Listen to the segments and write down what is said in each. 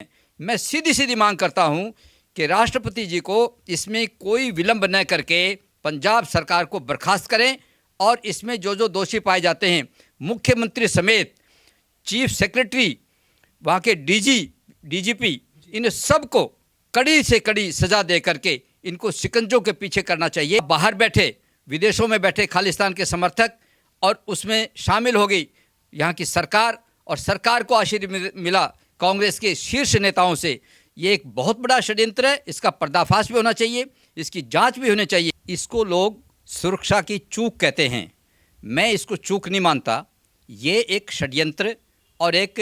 मैं सीधी सीधी मांग करता हूं कि राष्ट्रपति जी को इसमें कोई विलंब न करके पंजाब सरकार को बर्खास्त करें और इसमें जो जो दोषी पाए जाते हैं मुख्यमंत्री समेत चीफ सेक्रेटरी, वहाँ के डीजीपी, इन सब को कड़ी से कड़ी सज़ा दे करके इनको शिकंजों के पीछे करना चाहिए। बाहर बैठे, विदेशों में बैठे खालिस्तान के समर्थक और उसमें शामिल हो गई यहाँ की सरकार, और सरकार को आशीर्वाद मिला कांग्रेस के शीर्ष नेताओं से। ये एक बहुत बड़ा षड्यंत्र है, इसका पर्दाफाश भी होना चाहिए, इसकी जांच भी होनी चाहिए। इसको लोग सुरक्षा की चूक कहते हैं, मैं इसको चूक नहीं मानता। ये एक षड्यंत्र और एक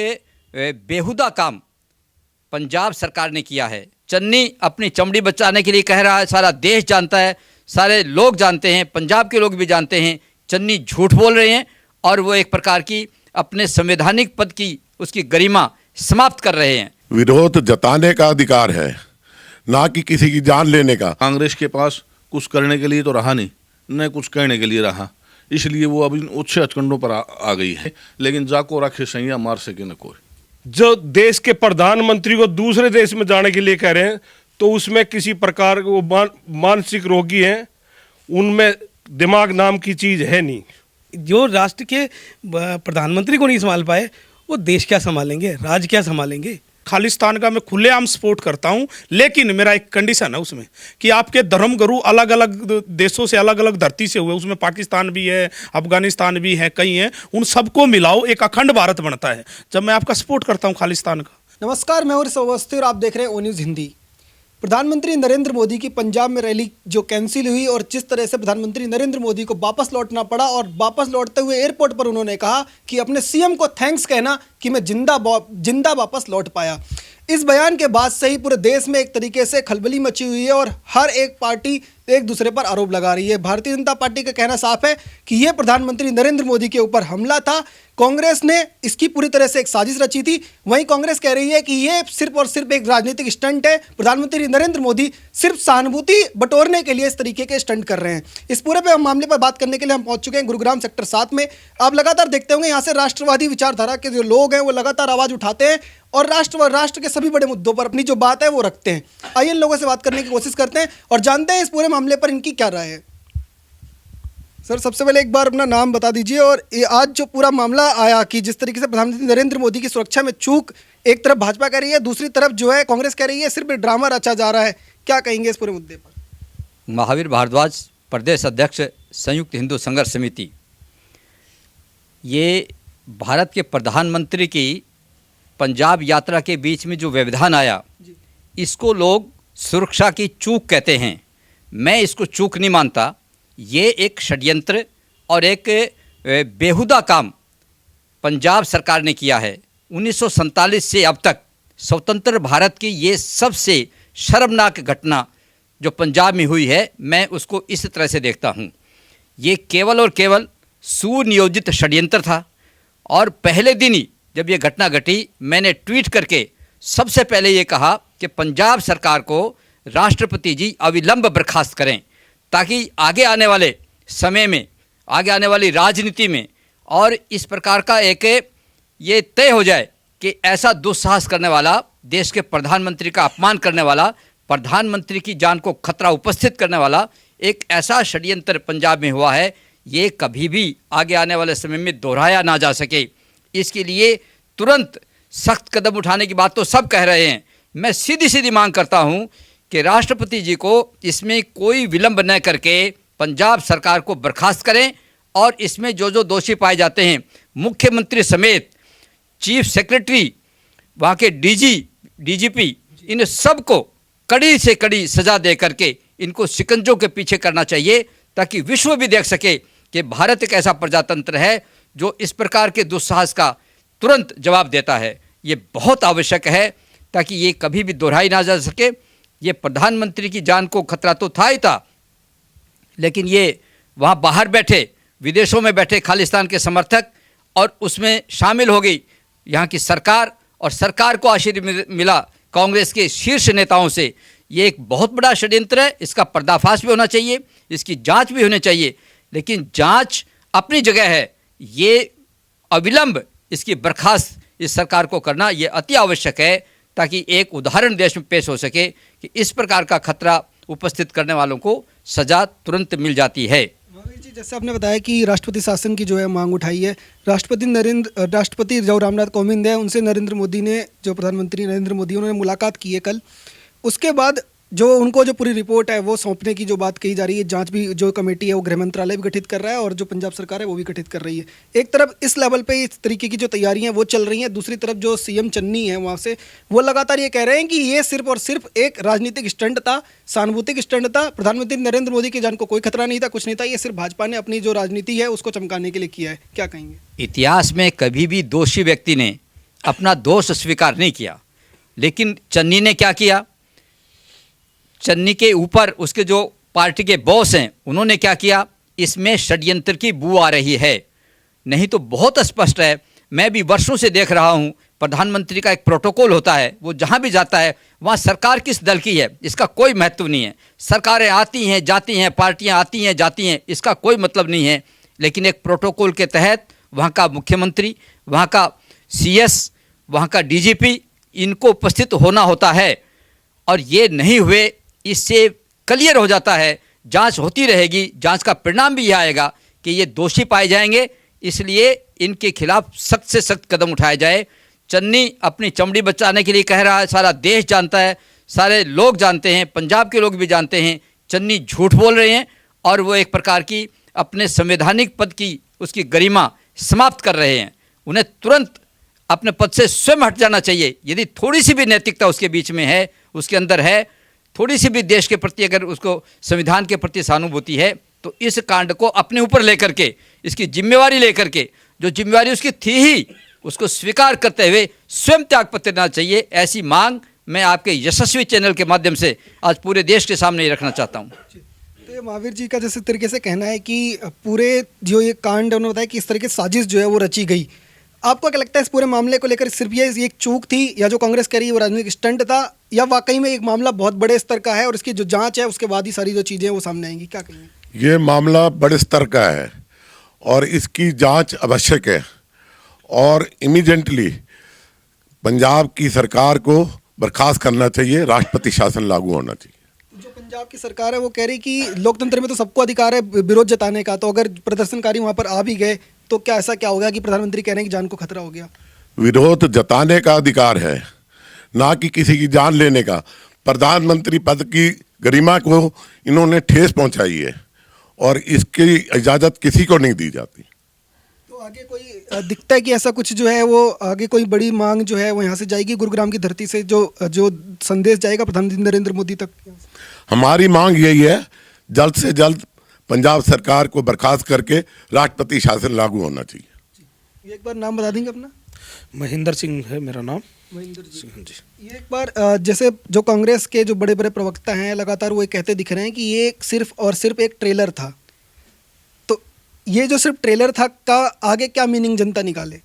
बेहुदा काम पंजाब सरकार ने किया है। चन्नी अपनी चमड़ी बचाने के लिए कह रहा है, सारा देश जानता है, सारे लोग जानते हैं, पंजाब के लोग भी जानते हैं चन्नी झूठ बोल रहे हैं और वो एक प्रकार की अपने संवैधानिक पद की उसकी गरिमा समाप्त कर रहे हैं। विरोध जताने का अधिकार है, ना कि किसी की जान लेने का। कांग्रेस के पास कुछ करने के लिए तो रहा नहीं, न कुछ कहने के लिए रहा, इसलिए वो अभी उच्च हथकंडों पर आ गई है। लेकिन जाको रखे सैया मार सके न कोई। जो देश के प्रधानमंत्री को दूसरे देश में जाने के लिए कह रहे हैं, तो उसमें किसी प्रकार वो मानसिक रोगी हैं, उनमें दिमाग नाम की चीज है नहीं। जो राष्ट्र के प्रधानमंत्री को नहीं संभाल पाए, वो देश क्या संभालेंगे, राज्य क्या संभालेंगे। खालिस्तान का मैं खुलेआम सपोर्ट करता हूं, लेकिन मेरा एक कंडीशन है उसमें कि आपके धर्मगुरु अलग अलग देशों से, अलग अलग धरती से हुए, उसमें पाकिस्तान भी है, अफगानिस्तान भी है, कई हैं, उन सबको मिलाओ, एक अखंड भारत बनता है। जब मैं आपका सपोर्ट करता हूं खालिस्तान का। नमस्कार, मैं हूं अवस्थी और आप देख रहे हैं ओ न्यूज़ हिंदी। प्रधानमंत्री नरेंद्र मोदी की पंजाब में रैली जो कैंसिल हुई और जिस तरह से प्रधानमंत्री नरेंद्र मोदी को वापस लौटना पड़ा, और वापस लौटते हुए एयरपोर्ट पर उन्होंने कहा कि अपने सीएम को थैंक्स कहना कि मैं जिंदा वापस लौट पाया। इस बयान के बाद से ही पूरे देश में एक तरीके से खलबली मची हुई है और हर एक पार्टी एक दूसरे पर आरोप लगा रही है। भारतीय जनता पार्टी का कहना साफ है कि यह प्रधानमंत्री नरेंद्र मोदी के ऊपर हमला था, कांग्रेस ने इसकी पूरी तरह से एक साजिश रची थी। वहीं कांग्रेस कह रही है कि यह सिर्फ और सिर्फ एक राजनीतिक स्टंट है, प्रधानमंत्री नरेंद्र मोदी सिर्फ सहानुभूति बटोरने के लिए इस तरीके के स्टंट कर रहे हैं। इस पूरे पे मामले पर बात करने के लिए हम पहुंच चुके हैं गुरुग्राम सेक्टर 7 में। आप लगातार देखते होंगे यहाँ से राष्ट्रवादी विचारधारा के जो लोग हैं वो लगातार आवाज उठाते हैं और राष्ट्र के सभी बड़े मुद्दों पर अपनी जो बात है वो रखते हैं। आइए इन लोगों से बात करने की कोशिश करते हैं और जानते हैं इस पूरे मामले पर इनकी क्या राय है। सर, सबसे पहले एक बार अपना नाम बता दीजिए और ये आज जो पूरा मामला आया कि जिस तरीके से प्रधानमंत्री नरेंद्र मोदी की सुरक्षा में चूक, एक तरफ भाजपा कह रही है, दूसरी तरफ जो है कांग्रेस कह रही है सिर्फ ड्रामा रचा जा रहा है, क्या कहेंगे इस पूरे मुद्दे पर? महावीर भारद्वाज, प्रदेश अध्यक्ष संयुक्त हिंदू संघर्ष समिति। ये भारत के प्रधानमंत्री की पंजाब यात्रा के बीच में जो व्यवधान आया, इसको लोग सुरक्षा की चूक कहते हैं, मैं इसको चूक नहीं मानता। ये एक षड्यंत्र और एक बेहुदा काम पंजाब सरकार ने किया है। 1947 से अब तक स्वतंत्र भारत की ये सबसे शर्मनाक घटना जो पंजाब में हुई है, मैं उसको इस तरह से देखता हूँ। ये केवल और केवल सुनियोजित षड्यंत्र था और पहले दिन ही जब ये घटना घटी, मैंने ट्वीट करके सबसे पहले ये कहा कि पंजाब सरकार को राष्ट्रपति जी अविलंब बर्खास्त करें, ताकि आगे आने वाले समय में, आगे आने वाली राजनीति में और इस प्रकार का एक ये तय हो जाए कि ऐसा दुस्साहस करने वाला, देश के प्रधानमंत्री का अपमान करने वाला, प्रधानमंत्री की जान को खतरा उपस्थित करने वाला एक ऐसा षड्यंत्र पंजाब में हुआ है, ये कभी भी आगे आने वाले समय में दोहराया ना जा सके। इसके लिए तुरंत सख्त कदम उठाने की बात तो सब कह रहे हैं। मैं सीधी सीधी मांग करता हूं कि राष्ट्रपति जी को इसमें कोई विलंब न करके पंजाब सरकार को बर्खास्त करें और इसमें जो जो दोषी पाए जाते हैं मुख्यमंत्री समेत चीफ सेक्रेटरी, वहाँ के डीजीपी, इन सब को कड़ी से कड़ी सज़ा दे करके इनको शिकंजों के पीछे करना चाहिए, ताकि विश्व भी देख सके कि भारत एक ऐसा प्रजातंत्र है जो इस प्रकार के दुस्साहस का तुरंत जवाब देता है। ये बहुत आवश्यक है ताकि ये कभी भी दोहराई ना जा सके। ये प्रधानमंत्री की जान को खतरा तो था ही था, लेकिन ये वहाँ बाहर बैठे, विदेशों में बैठे खालिस्तान के समर्थक और उसमें शामिल हो गई यहाँ की सरकार, और सरकार को आशीर्वाद मिला कांग्रेस के शीर्ष नेताओं से। ये एक बहुत बड़ा षड्यंत्र है, इसका पर्दाफाश भी होना चाहिए, इसकी जांच भी होनी चाहिए। लेकिन जांच अपनी जगह है, ये अविलंब इसकी बर्खास्त इस सरकार को करना ये अति आवश्यक है, ताकि एक उदाहरण देश में पेश हो सके कि इस प्रकार का खतरा उपस्थित करने वालों को सजा तुरंत मिल जाती है। महावीर जी, जैसे आपने बताया कि राष्ट्रपति शासन की जो है मांग उठाई है, राष्ट्रपति जो रामनाथ कोविंद है उनसे नरेंद्र मोदी ने, जो प्रधानमंत्री नरेंद्र मोदी, उन्होंने मुलाकात की है कल। उसके बाद जो उनको जो पूरी रिपोर्ट है वो सौंपने की जो बात कही जा रही है, जांच भी जो कमेटी है वो गृह मंत्रालय भी गठित कर रहा है और जो पंजाब सरकार है वो भी गठित कर रही है। एक तरफ इस लेवल पे इस तरीके की जो तैयारियां वो चल रही हैं, दूसरी तरफ जो सीएम चन्नी है वहाँ से वो लगातार ये कह रहे हैं कि ये सिर्फ और सिर्फ एक राजनीतिक स्टंट था, सहानुभूतिक स्टंट था। प्रधानमंत्री नरेंद्र मोदी की जान को कोई खतरा नहीं था, कुछ नहीं था, ये सिर्फ भाजपा ने अपनी जो राजनीति है उसको चमकाने के लिए किया है। क्या कहेंगे? इतिहास में कभी भी दोषी व्यक्ति ने अपना दोष स्वीकार नहीं किया, लेकिन चन्नी ने क्या किया, चन्नी के ऊपर उसके जो पार्टी के बॉस हैं उन्होंने क्या किया, इसमें षड्यंत्र की बू आ रही है। नहीं तो बहुत स्पष्ट है, मैं भी वर्षों से देख रहा हूं, प्रधानमंत्री का एक प्रोटोकॉल होता है, वो जहां भी जाता है वहां सरकार किस दल की है इसका कोई महत्व नहीं है। सरकारें आती हैं जाती हैं, पार्टियां आती हैं जाती हैं, इसका कोई मतलब नहीं है। लेकिन एक प्रोटोकॉल के तहत वहाँ का मुख्यमंत्री, वहाँ का सीएस, वहाँ का डीजीपी, इनको उपस्थित होना होता है। और ये नहीं हुए, इससे क्लियर हो जाता है, जांच होती रहेगी, जांच का परिणाम भी यह आएगा कि ये दोषी पाए जाएंगे। इसलिए इनके खिलाफ सख्त से सख्त कदम उठाया जाए। चन्नी अपनी चमड़ी बचाने के लिए कह रहा है, सारा देश जानता है, सारे लोग जानते हैं, पंजाब के लोग भी जानते हैं, चन्नी झूठ बोल रहे हैं और वो एक प्रकार की अपने संवैधानिक पद की उसकी गरिमा समाप्त कर रहे हैं। उन्हें तुरंत अपने पद से स्वयं हट जाना चाहिए। यदि थोड़ी सी भी नैतिकता उसके बीच में है, उसके अंदर है, थोड़ी सी भी देश के प्रति अगर उसको संविधान के प्रति सहानुभूति है, तो इस कांड को अपने ऊपर लेकर के, इसकी जिम्मेवारी लेकर के, जो जिम्मेवारी उसकी थी ही उसको स्वीकार करते हुए स्वयं त्यागपत्र देना चाहिए। ऐसी मांग मैं आपके यशस्वी चैनल के माध्यम से आज पूरे देश के सामने ही रखना चाहता हूँ। तो ये महावीर जी का जैसे तरीके से कहना है कि पूरे जो ये कांड उन्होंने बताया कि इस तरह की साजिश जो है वो रची गई। आपको क्या लगता है इस पूरे मामले को लेकर सिर्फ ये एक चूक थी, या जो कांग्रेस कह रही है वो राजनीतिक स्टंट था, या वाकई में एक मामला बहुत बड़े स्तर का है और इसकी जो जांच है उसके बाद ही सारी जो चीज़ें वो सामने आएंगी? क्या कहेंगे? ये मामला बड़े स्तर का है और इसकी जांच आवश्यक है और इमीडिएटली पंजाब की सरकार को बर्खास्त करना चाहिए, राष्ट्रपति शासन लागू होना चाहिए। जो पंजाब की सरकार है वो कह रही कि लोकतंत्र में तो सबको अधिकार है विरोध जताने का, तो अगर प्रदर्शनकारी वहाँ पर आ भी गए तो क्या ऐसा क्या होगा कि प्रधानमंत्री कह रहे हैं कि जान को खतरा हो गया? विरोध जताने का अधिकार है, ना कि किसी की जान लेने का। प्रधानमंत्री पद की गरिमा को इन्होंने ठेस पहुंचाई है और इसकी इजाजत किसी को नहीं दी जाती। तो आगे कोई दिखता है कि ऐसा कुछ जो है वो आगे कोई बड़ी मांग जो है वो यहाँ से जाएगी, गुरुग्राम की धरती से जो संदेश जाएगा प्रधानमंत्री नरेंद्र मोदी तक? हमारी मांग यही है, जल्द से जल्द पंजाब सरकार को बर्खास्त करके राष्ट्रपति शासन लागू होना चाहिए। एक बार नाम बता देंगे अपना? महेंद्र सिंह है मेरा नाम। महेंद्र जी, जी। ये एक बार जैसे जो कांग्रेस के जो बड़े बड़े प्रवक्ता हैं लगातार वो ये कहते दिख रहे हैं कि ये सिर्फ और सिर्फ एक ट्रेलर था, तो ये जो सिर्फ ट्रेलर था का आगे क्या मीनिंग जनता निकाले?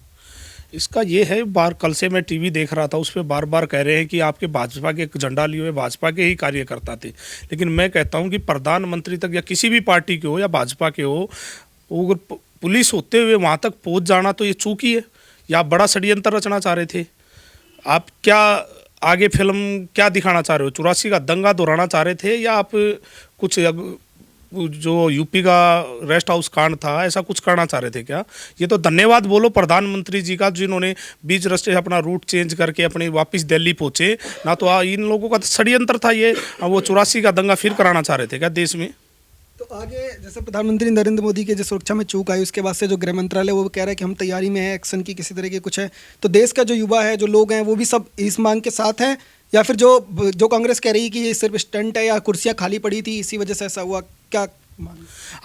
इसका ये है, कल से मैं टीवी देख रहा था, उस पर बार बार कह रहे हैं कि आपके भाजपा के झंडा लिए हुए भाजपा के ही कार्यकर्ता थे। लेकिन मैं कहता हूं कि प्रधानमंत्री तक या किसी भी पार्टी के हो या भाजपा के हो, अगर पुलिस होते हुए वहां तक पहुंच जाना तो ये चूक ही है। या आप बड़ा षड्यंत्र रचना चाह रहे थे? आप क्या आगे फिल्म क्या दिखाना चाह रहे हो? 84 का दंगा दोहराना चाह रहे थे, या आप कुछ जो यूपी का रेस्ट हाउस कांड था ऐसा कुछ करना चाह रहे थे क्या? ये तो धन्यवाद बोलो प्रधानमंत्री जी का, जिन्होंने बीच रास्ते अपना रूट चेंज करके अपने वापस दिल्ली पहुंचे। ना तो इन लोगों का षड्यंत्र था ये, वो 84 का दंगा फिर कराना चाह रहे थे क्या देश में? तो आगे जैसे प्रधानमंत्री नरेंद्र मोदी के जो सुरक्षा में चूक आई उसके बाद से जो गृह मंत्रालय वो कह रहा है कि हम तैयारी में है एक्शन की, किसी तरह की कुछ है, तो देश का जो युवा है, जो लोग हैं, वो भी सब इस मांग के साथ हैं, या फिर जो कांग्रेस कह रही है कि ये सिर्फ स्टंट है या कुर्सियां खाली पड़ी थी इसी वजह से ऐसा हुआ? क्या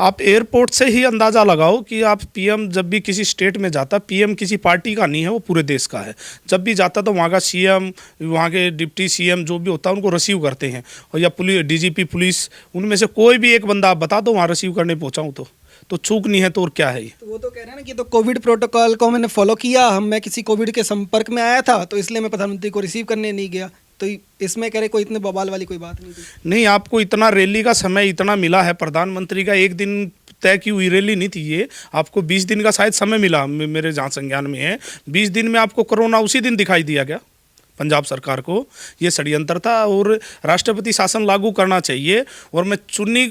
आप एयरपोर्ट से ही अंदाज़ा लगाओ कि आप पीएम जब भी किसी स्टेट में जाता, पीएम किसी पार्टी का नहीं है, वो पूरे देश का है। जब भी जाता तो वहाँ का सीएम, वहाँ के डिप्टी सीएम जो भी होता है उनको रिसीव करते हैं, और या पुलिस, डीजीपी पुलिस, उनमें से कोई भी एक बंदा आप बता दो वहाँ रिसीव करने पहुँचाऊँ तो चूक नहीं है तो और क्या है? तो वो तो कह रहे हैं ना कि तो कोविड प्रोटोकॉल को मैंने फॉलो किया, मैं किसी कोविड के संपर्क में आया था तो इसलिए मैं प्रधानमंत्री को रिसीव करने नहीं गया। तो इसमें कह रहे कोई इतने बवाल वाली कोई बात नहीं थी। नहीं, आपको इतना रैली का समय इतना मिला है, प्रधानमंत्री का एक दिन तय की हुई रैली नहीं थी ये, आपको 20 दिन का शायद समय मिला, मेरे जहाँ संज्ञान में है। 20 दिन में आपको कोरोना उसी दिन दिखाई दिया गया, पंजाब सरकार को, ये षड्यंत्र था और राष्ट्रपति शासन लागू करना चाहिए। और मैं चुन्नी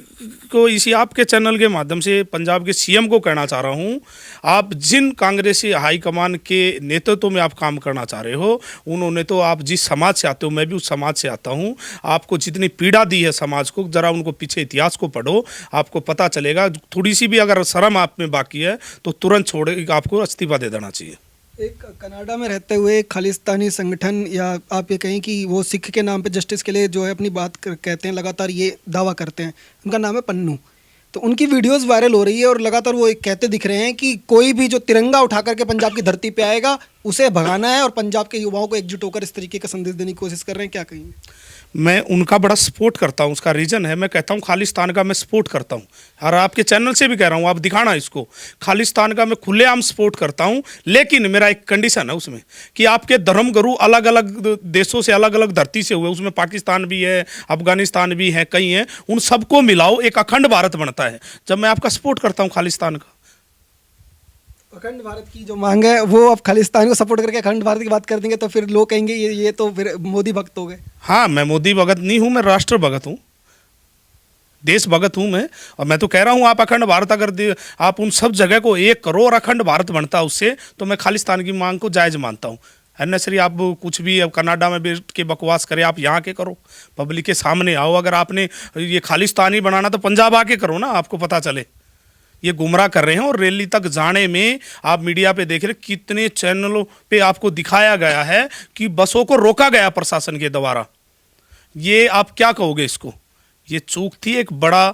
को इसी आपके चैनल के माध्यम से पंजाब के सीएम को कहना चाह रहा हूँ, आप जिन कांग्रेसी हाईकमान के नेतृत्व में आप काम करना चाह रहे हो, उन्होंने तो, आप जिस समाज से आते हो, मैं भी उस समाज से आता हूँ, आपको जितनी पीड़ा दी है समाज को, जरा उनको पीछे इतिहास को पढ़ो, आपको पता चलेगा। थोड़ी सी भी अगर शर्म आप में बाकी है तो तुरंत छोड़ आपको इस्तीफा दे देना चाहिए। एक कनाडा में रहते हुए खालिस्तानी संगठन, या आप ये कहें कि वो सिख के नाम पे जस्टिस के लिए जो है अपनी बात कहते हैं, लगातार ये दावा करते हैं, उनका नाम है पन्नू। तो उनकी वीडियोस वायरल हो रही है और लगातार वो एक कहते दिख रहे हैं कि कोई भी जो तिरंगा उठा करके पंजाब की धरती पे आएगा उसे भगाना है, और पंजाब के युवाओं को एकजुट होकर इस तरीके का संदेश देने की कोशिश कर रहे हैं। क्या कहेंगे? मैं उनका बड़ा सपोर्ट करता हूँ, उसका रीज़न है, मैं कहता हूँ खालिस्तान का मैं सपोर्ट करता हूँ, और आपके चैनल से भी कह रहा हूँ, आप दिखाना इसको, खालिस्तान का मैं खुलेआम सपोर्ट करता हूँ। लेकिन मेरा एक कंडीशन है उसमें कि आपके धर्मगुरु अलग अलग देशों से, अलग अलग धरती से हुए, उसमें पाकिस्तान भी है, अफगानिस्तान भी है, कई हैं, उन सबको मिलाओ, एक अखंड भारत बनता है। जब मैं आपका सपोर्ट करता हूँ खालिस्तान का, अखंड भारत की जो मांग है, वो अब खालिस्तान को सपोर्ट करके अखंड भारत की बात कर देंगे तो फिर लोग कहेंगे ये तो फिर मोदी भक्त हो गए। हाँ, मैं मोदी भगत नहीं हूँ, मैं राष्ट्र भगत हूँ, देश भगत हूँ मैं। और मैं तो कह रहा हूँ, आप अखंड भारत अगर आप उन सब जगह को एक करो और अखंड भारत बनता है उससे, तो मैं खालिस्तान की मांग को जायज़ मानता हूँ। अननेसरी आप कुछ भी अब कनाडा में बैठ के बकवास करें, आप यहाँ के करो, पब्लिक के सामने आओ। अगर आपने ये खालिस्तानी बनाना तो पंजाब आके करो ना, आपको पता चले। ये गुमराह कर रहे हैं। और रैली तक जाने में आप मीडिया पे देख रहे कितने चैनलों पे आपको दिखाया गया है कि बसों को रोका गया प्रशासन के द्वारा। ये आप क्या कहोगे इसको? ये चूक थी, एक बड़ा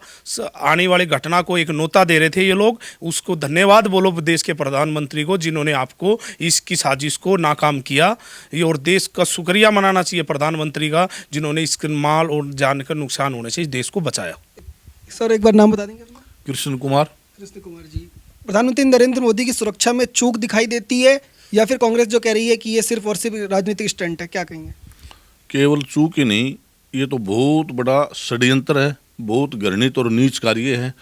आने वाली घटना को एक नोता दे रहे थे ये लोग। उसको धन्यवाद बोलो देश के प्रधानमंत्री को, जिन्होंने आपको इसकी साजिश को नाकाम किया। ये और देश का शुक्रिया मनाना चाहिए प्रधानमंत्री का, जिन्होंने इसके माल और जान का नुकसान होने से इस देश को बचाया। सर एक बार नाम बता देंगे अपना? कृष्ण कुमार। कृष्ण कुमार जी, प्रधानमंत्री नरेंद्र मोदी की सुरक्षा में चूक दिखाई देती है, या फिर कांग्रेस जो कह रही है कि ये सिर्फ और सिर्फ राजनीतिक स्टंट है? क्या कहेंगे? केवल चूक ही नहीं, ये तो बहुत बड़ा षड्यंत्र है, बहुत घृणित और नीच कार्य है।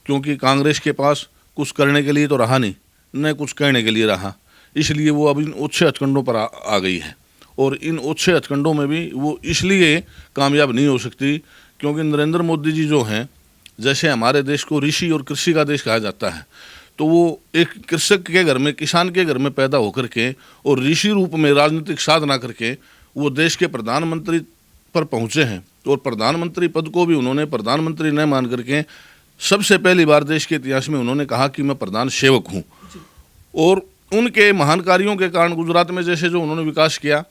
क्योंकि कांग्रेस के पास कुछ करने के लिए तो रहा नहीं, न कुछ कहने के लिए रहा, इसलिए वो अब इन ओछे हथकंडों पर आ गई है। और इन ओछे हथकंडों में भी वो इसलिए कामयाब नहीं हो सकती क्योंकि नरेंद्र मोदी जी जो हैं, जैसे हमारे देश को ऋषि और कृषि का देश कहा जाता है, तो वो एक कृषक के घर में, किसान के घर में पैदा होकर के और ऋषि रूप में राजनीतिक साधना करके वो देश के प्रधानमंत्री पर पहुँचे हैं। और प्रधानमंत्री पद को भी उन्होंने प्रधानमंत्री न मान करके सबसे पहली बार देश के इतिहास में उन्होंने कहा कि मैं प्रधान सेवक हूँ। और उनके महान कार्यों के कारण गुजरात में जैसे जो उन्होंने विकास किया,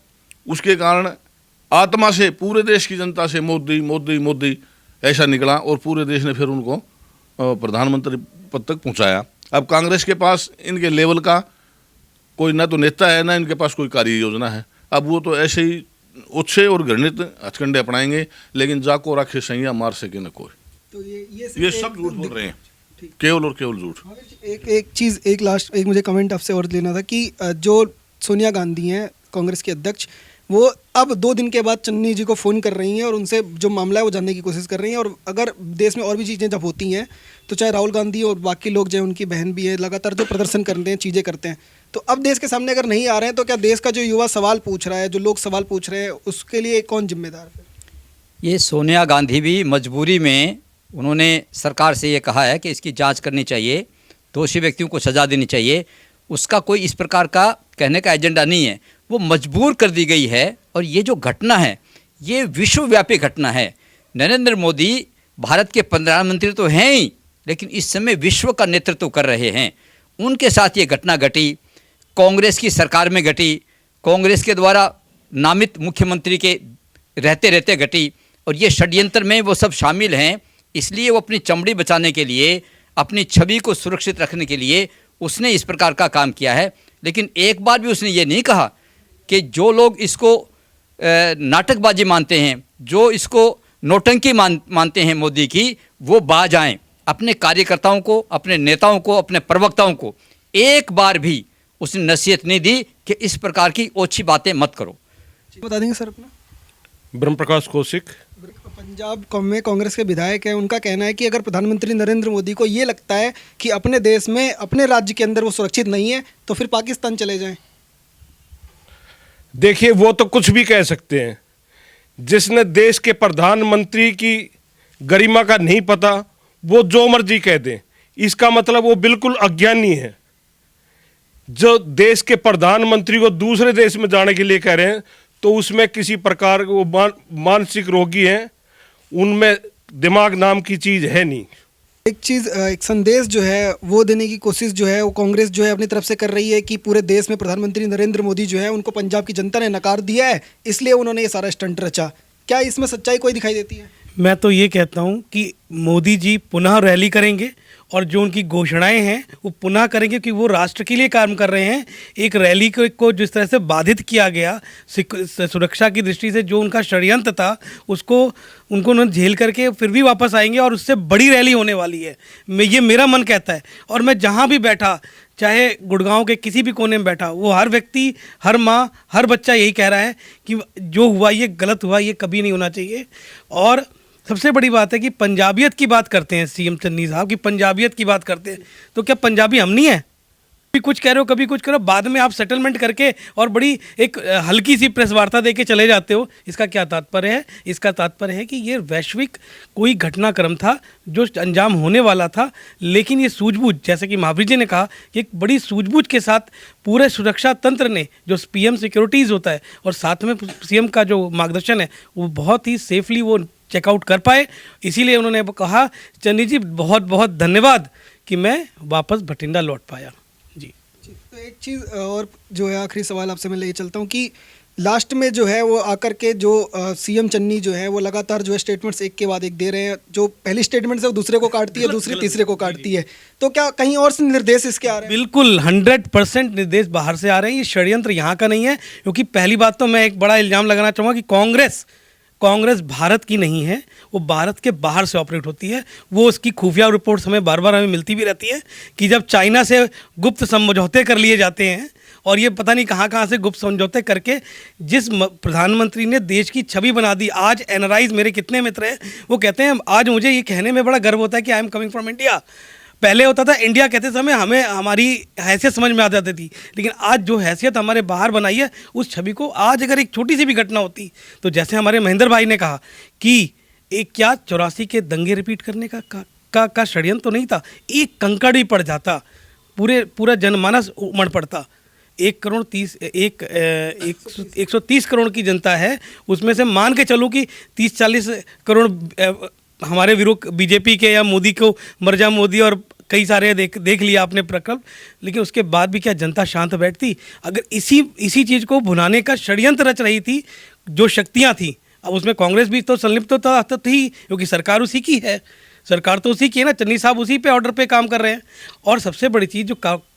उसके कारण आत्मा से पूरे देश की जनता से मोदी मोदी मोदी ऐसा निकला और पूरे देश ने फिर उनको प्रधानमंत्री पद तक पहुंचाया। अब कांग्रेस के पास इनके लेवल का कोई ना तो नेता है, ना इनके पास कोई कार्य योजना है। अब वो तो ऐसे ही ओछे और घृणित हथकंडे अपनाएंगे, लेकिन जाको राखे सैया मार सके न कोई। तो ये सब झूठ बोल रहे हैं, केवल और केवल झूठ। एक चीज़, एक लास्ट, एक मुझे कमेंट आपसे और लेना था कि जो सोनिया गांधी हैं कांग्रेस के अध्यक्ष, वो अब 2 दिन के बाद चन्नी जी को फ़ोन कर रही हैं और उनसे जो मामला है वो जानने की कोशिश कर रही हैं। और अगर देश में और भी चीज़ें जब होती हैं तो चाहे राहुल गांधी और बाकी लोग जो उनकी बहन भी है, लगातार जो प्रदर्शन करते हैं, चीज़ें करते हैं, तो अब देश के सामने अगर नहीं आ रहे हैं तो क्या देश का जो युवा सवाल पूछ रहा है, जो लोग सवाल पूछ रहे हैं, उसके लिए कौन जिम्मेदार है? ये सोनिया गांधी भी मजबूरी में उन्होंने सरकार से ये कहा है कि इसकी जांच करनी चाहिए, दोषी व्यक्तियों को सज़ा देनी चाहिए। उसका कोई इस प्रकार का कहने का एजेंडा नहीं है, वो मजबूर कर दी गई है। और ये जो घटना है ये विश्वव्यापी घटना है। नरेंद्र मोदी भारत के प्रधानमंत्री तो हैं ही, लेकिन इस समय विश्व का नेतृत्व कर रहे हैं। उनके साथ ये घटना घटी, कांग्रेस की सरकार में घटी, कांग्रेस के द्वारा नामित मुख्यमंत्री के रहते रहते घटी। और ये षड्यंत्र में वो सब शामिल हैं। इसलिए वो अपनी चमड़ी बचाने के लिए, अपनी छवि को सुरक्षित रखने के लिए उसने इस प्रकार का काम किया है। लेकिन एक बार भी उसने ये नहीं कहा कि जो लोग इसको नाटकबाजी मानते हैं, जो इसको नौटंकी मानते हैं मोदी की, वो बाज आएं। अपने कार्यकर्ताओं को, अपने नेताओं को, अपने प्रवक्ताओं को एक बार भी उसने नसीहत नहीं दी कि इस प्रकार की ओछी बातें मत करो। बता देंगे सर अपना? ब्रह्म प्रकाश कौशिक, पंजाब में कांग्रेस के विधायक हैं। उनका कहना है कि अगर प्रधानमंत्री नरेंद्र मोदी को ये लगता है कि अपने देश में, अपने राज्य के अंदर वो सुरक्षित नहीं है, तो फिर पाकिस्तान चले जाएं। देखिए, वो तो कुछ भी कह सकते हैं। जिसने देश के प्रधानमंत्री की गरिमा का नहीं पता, वो जो मर्जी कह दे, इसका मतलब वो बिल्कुल अज्ञानी है। जो देश के प्रधानमंत्री को दूसरे देश में जाने के लिए कह रहे हैं, तो उसमें किसी प्रकार वो मानसिक रोगी हैं, उनमें दिमाग नाम की चीज़ है नहीं। एक चीज़, एक संदेश जो है वो देने की कोशिश जो है वो कांग्रेस जो है अपनी तरफ से कर रही है कि पूरे देश में प्रधानमंत्री नरेंद्र मोदी जो है उनको पंजाब की जनता ने नकार दिया है, इसलिए उन्होंने ये सारा स्टंट रचा। क्या इसमें सच्चाई कोई दिखाई देती है? मैं तो ये कहता हूँ कि मोदी जी पुनः रैली करेंगे और जो उनकी घोषणाएं हैं वो पुनः करेंगे, कि वो राष्ट्र के लिए काम कर रहे हैं। एक रैली को जिस तरह से बाधित किया गया सुरक्षा की दृष्टि से, जो उनका षड्यंत्र था उसको उनको उन्होंने झेल करके फिर भी वापस आएंगे और उससे बड़ी रैली होने वाली है। ये मेरा मन कहता है। और मैं जहाँ भी बैठा, चाहे गुड़गांव के किसी भी कोने में बैठा, वो हर व्यक्ति, हर माँ, हर बच्चा यही कह रहा है कि जो हुआ ये गलत हुआ, ये कभी नहीं होना चाहिए। और सबसे बड़ी बात है कि पंजाबियत की बात करते हैं सीएम चन्नी साहब, की पंजाबियत की बात करते हैं, तो क्या पंजाबी हम नहीं है? कभी कुछ कह रहे हो, कभी कुछ करो, बाद में आप सेटलमेंट करके और बड़ी एक हल्की सी प्रेस वार्ता दे के चले जाते हो। इसका क्या तात्पर्य है? इसका तात्पर्य है कि ये वैश्विक कोई घटनाक्रम था जो अंजाम होने वाला था, लेकिन ये सूझबूझ, जैसे कि महावीर जी ने कहा, कि एक बड़ी सूझबूझ के साथ पूरे सुरक्षा तंत्र ने, जो पीएम सिक्योरिटीज़ होता है और साथ में सीएम का जो मार्गदर्शन है, वो बहुत ही सेफली वो चेकआउट कर पाए। इसीलिए उन्होंने कहा, चन्नी जी बहुत बहुत धन्यवाद कि मैं वापस भटिंडा लौट पाया। जी। तो एक चीज़ और जो है, आखिरी सवाल आपसे मैं ले चलता हूँ कि लास्ट में जो है वो आकर के जो सीएम चन्नी जो है वो लगातार जो है स्टेटमेंट्स एक के बाद एक दे रहे हैं। जो पहली स्टेटमेंट है वो दूसरे को काटती है, दूसरी तीसरे को काटती है। तो क्या कहीं और से निर्देश इसके आ रहे हैं? बिल्कुल 100% निर्देश बाहर से आ रहे हैं। ये षड्यंत्र यहाँ का नहीं है, क्योंकि पहली बात तो मैं एक बड़ा इल्ज़ाम लगाना चाहूँगा कि कांग्रेस भारत की नहीं है, वो भारत के बाहर से ऑपरेट होती है। वो उसकी खुफिया रिपोर्ट्स हमें बार बार मिलती भी रहती है कि जब चाइना से गुप्त समझौते कर लिए जाते हैं, और ये पता नहीं कहाँ से गुप्त समझौते करके जिस प्रधानमंत्री ने देश की छवि बना दी। आज एनआरआईज मेरे कितने मित्र हैं, वो कहते हैं आज मुझे ये कहने में बड़ा गर्व होता है कि I am coming from India. पहले होता था इंडिया कहते समय हमें हमारी हैसियत समझ में आ जाती थी, लेकिन आज जो हैसियत हमारे बाहर बनाई है, उस छवि को आज अगर एक छोटी सी भी घटना होती, तो जैसे हमारे महेंद्र भाई ने कहा कि एक क्या 84 के दंगे रिपीट करने का षड्यंत्र तो नहीं था, एक कंकड़ भी पड़ जाता, पूरा जनमानस उमड़ पड़ता। 130 करोड़ की जनता है, उसमें से मान के चलूँ कि 30-40 करोड़ हमारे विरोध बीजेपी के या मोदी को मर जा मोदी और कई सारे देख लिया आपने प्रकल्प, लेकिन उसके बाद भी क्या जनता शांत बैठती? अगर इसी चीज़ को भुनाने का षड्यंत्र रच रही थी जो शक्तियां थी, अब उसमें कांग्रेस भी तो संलिप्त तो थी, क्योंकि सरकार उसी की है, सरकार तो उसी की है ना, चन्नी साहब उसी पे ऑर्डर पे काम कर रहे हैं। और सबसे बड़ी चीज़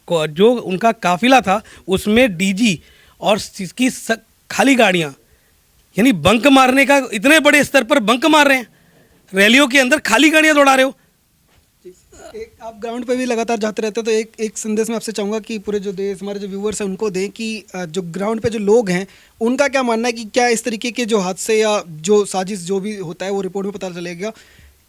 जो उनका काफिला था, उसमें डीजी और इसकी खाली गाड़ियाँ, यानी बंक मारने का, इतने बड़े स्तर पर बंक मार रहे हैं, रैलियों के अंदर खाली गाड़ियाँ दौड़ा रहे हो। आप ग्राउंड पे भी लगातार जाते रहते हैं, तो एक संदेश मैं आपसे चाहूँगा कि पूरे जो देश, हमारे जो व्यूअर्स हैं उनको दें कि जो ग्राउंड पे जो लोग हैं उनका क्या मानना है कि क्या इस तरीके के जो हादसे या जो साजिश जो भी होता है वो रिपोर्ट में पता चलेगा,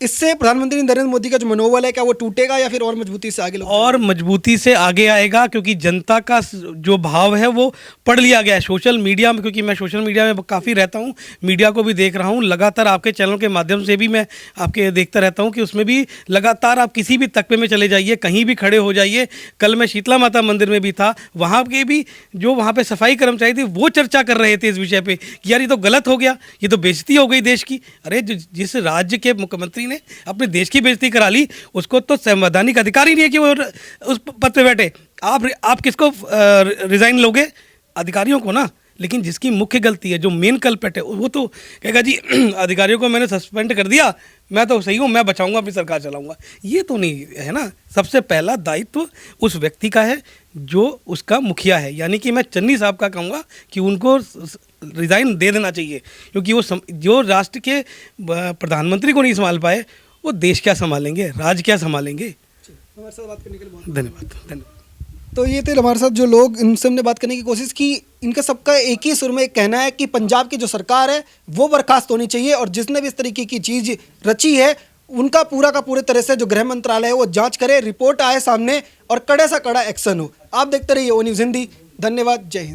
इससे प्रधानमंत्री नरेंद्र मोदी का जो मनोबल है क्या वो टूटेगा या फिर और मजबूती से आगे और मजबूती से आगे आएगा? क्योंकि जनता का जो भाव है वो पढ़ लिया गया है सोशल मीडिया में, क्योंकि मैं सोशल मीडिया में काफ़ी रहता हूँ, मीडिया को भी देख रहा हूँ लगातार, आपके चैनल के माध्यम से भी मैं आपके देखता रहता हूँ कि उसमें भी लगातार आप किसी भी तकबे में चले जाइए, कहीं भी खड़े हो जाइए। कल मैं शीतला माता मंदिर में भी था, वहाँ के भी जो वहाँ पर सफाई कर्मचारी थे वो चर्चा कर रहे थे इस विषय पर कि यार ये तो गलत हो गया, ये तो बेइज्जती हो गई देश की। अरे जिस राज्य के मुख्यमंत्री ने अपने देश की बेइज्जती करा ली, उसको तो संवैधानिक अधिकार ही नहीं है कि वो उस पद पे बैठे। आप किसको रिजाइन लोगे? अधिकारियों को ना। लेकिन जिसकी मुख्य गलती है, जो मेन कल्प्रिट है, वो तो कहेगा जी अधिकारियों को मैंने सस्पेंड कर दिया, मैं तो सही हूँ, मैं बचाऊंगा, अपनी सरकार चलाऊंगा। ये तो नहीं है ना। सबसे पहला दायित्व उस व्यक्ति का है जो उसका मुखिया है, यानी कि मैं चन्नी साहब का कहूँगा कि उनको रिज़ाइन दे देना चाहिए, क्योंकि वो जो राष्ट्र के प्रधानमंत्री को नहीं संभाल पाए, वो देश क्या संभालेंगे, राज्य क्या संभालेंगे। हमारे साथ बात करने के लिए बहुत धन्यवाद। तो ये थे हमारे साथ जो लोग, इनसे हमने बात करने की कोशिश की। इनका सबका एक ही सुर में कहना है कि पंजाब की जो सरकार है वो बर्खास्त होनी चाहिए, और जिसने भी इस तरीके की चीज़ रची है उनका पूरा का पूरे तरह से जो गृह मंत्रालय है वो जांच करे, रिपोर्ट आए सामने और कड़े से कड़ा एक्शन हो। आप देखते रहिए ओ न्यूज़ हिंदी। धन्यवाद। जय हिंद।